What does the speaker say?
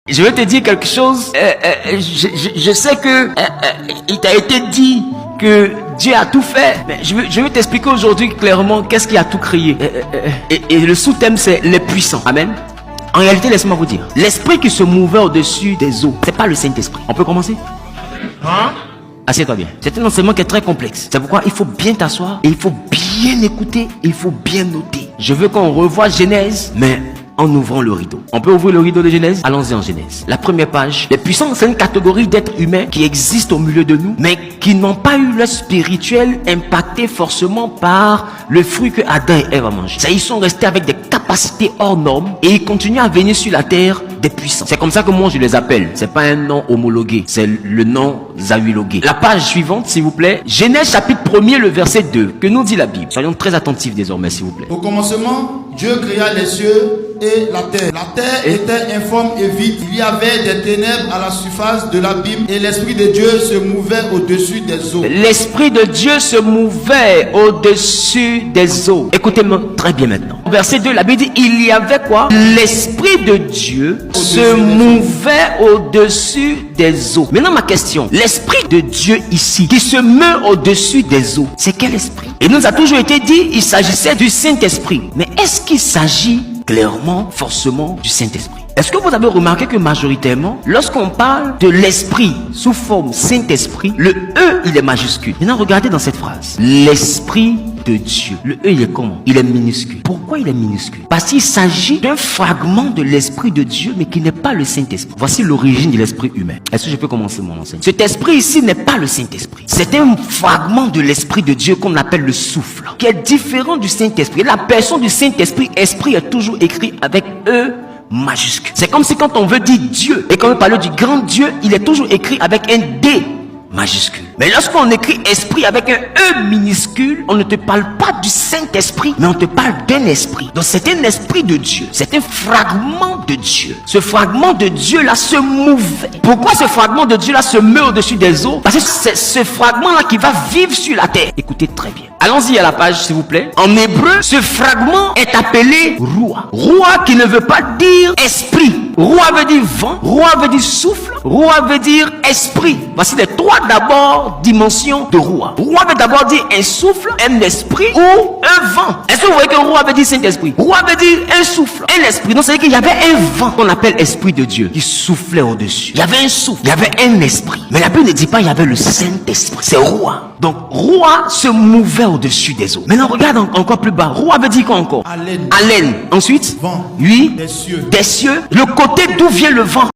Je vais te dire quelque chose. Je sais que il t'a été dit que Dieu a tout fait. Mais je vais t'expliquer aujourd'hui clairement qu'est-ce qui a tout créé. Et le sous-thème, c'est les puissants. Amen. En réalité, laisse-moi vous dire. L'esprit qui se mouvait au-dessus des eaux, c'est pas le Saint-Esprit. On peut commencer? Hein? Assieds-toi bien. C'est un enseignement qui est très complexe. C'est pourquoi il faut bien t'asseoir et il faut bien écouter et il faut bien noter. Je veux qu'on revoie Genèse, mais en ouvrant le rideau. On peut ouvrir le rideau de Genèse? Allons-y en Genèse. La première page. Les puissants, c'est une catégorie d'êtres humains qui existent au milieu de nous, mais qui n'ont pas eu leur spirituel impacté forcément par le fruit que Adam et Ève ont mangé. Ils sont restés avec des capacités hors normes et ils continuent à venir sur la terre des puissants. C'est comme ça que moi je les appelle. C'est pas un nom homologué, c'est le nom zawilogué. La page suivante, s'il vous plaît. Genèse chapitre 1er, le verset 2. Que nous dit la Bible? Soyons très attentifs désormais, s'il vous plaît. Au commencement, Dieu créa les cieux et la terre. La terre était informe et vide. Il y avait des ténèbres à la surface de l'abîme et l'Esprit de Dieu se mouvait au-dessus des eaux. L'Esprit de Dieu se mouvait au-dessus des eaux. Écoutez-moi très bien maintenant. Verset 2, la Bible dit, il y avait quoi? L'Esprit de Dieu se mouvait au-dessus des eaux. Maintenant ma question, l'Esprit de Dieu ici, qui se meut au-dessus des eaux, c'est quel esprit? Il nous a toujours été dit, il s'agissait du Saint-Esprit. Mais est-ce qu'il s'agit clairement, forcément, du Saint-Esprit? Est-ce que vous avez remarqué que majoritairement, lorsqu'on parle de l'Esprit sous forme Saint-Esprit, le E, il est majuscule. Maintenant, regardez dans cette phrase. L'Esprit de Dieu. Le E, il est comment? Il est minuscule. Pourquoi il est minuscule? Parce qu'il s'agit d'un fragment de l'Esprit de Dieu, mais qui n'est pas le Saint-Esprit. Voici l'origine de l'Esprit humain. Est-ce que je peux commencer mon enseignement? Cet esprit ici n'est pas le Saint-Esprit. C'est un fragment de l'Esprit de Dieu qu'on appelle le souffle, qui est différent du Saint-Esprit. La personne du Saint-Esprit, esprit est toujours écrit avec E majuscule. C'est comme si quand on veut dire Dieu et qu'on veut parler du grand Dieu, il est toujours écrit avec un D majuscule. Mais lorsqu'on écrit esprit avec un E minuscule, on ne te parle pas du Saint-Esprit, mais on te parle d'un esprit. Donc c'est un esprit de Dieu. C'est un fragment de Dieu. Ce fragment de Dieu là se mouvait. Pourquoi ce fragment de Dieu là se meut au-dessus des eaux? Parce que c'est ce fragment là qui va vivre sur la terre. Écoutez très bien. Allons-y à la page s'il vous plaît. En hébreu, ce fragment est appelé Roua. Roua qui ne veut pas dire esprit. Roua veut dire vent. Roua veut dire souffle. Roua veut dire esprit. Voici les trois d'abord dimensions de Roua. Roua veut d'abord dire un souffle, un esprit ou un vent. Est-ce que vous voyez que Roua veut dire Saint-Esprit? Roua veut dire un souffle, un esprit. Donc c'est-à-dire qu'il y avait un vent qu'on appelle esprit de Dieu qui soufflait au-dessus. Il y avait un souffle, il y avait un esprit. Mais la Bible ne dit pas il y avait le Saint-Esprit. C'est Roua. Donc Roua se mouvait au-dessus des eaux. Maintenant regarde encore plus bas. Roua veut dire quoi encore? Haleine. Haleine. Ensuite, Vent. oui, Des cieux. des cieux. Le côté d'où vient le vent.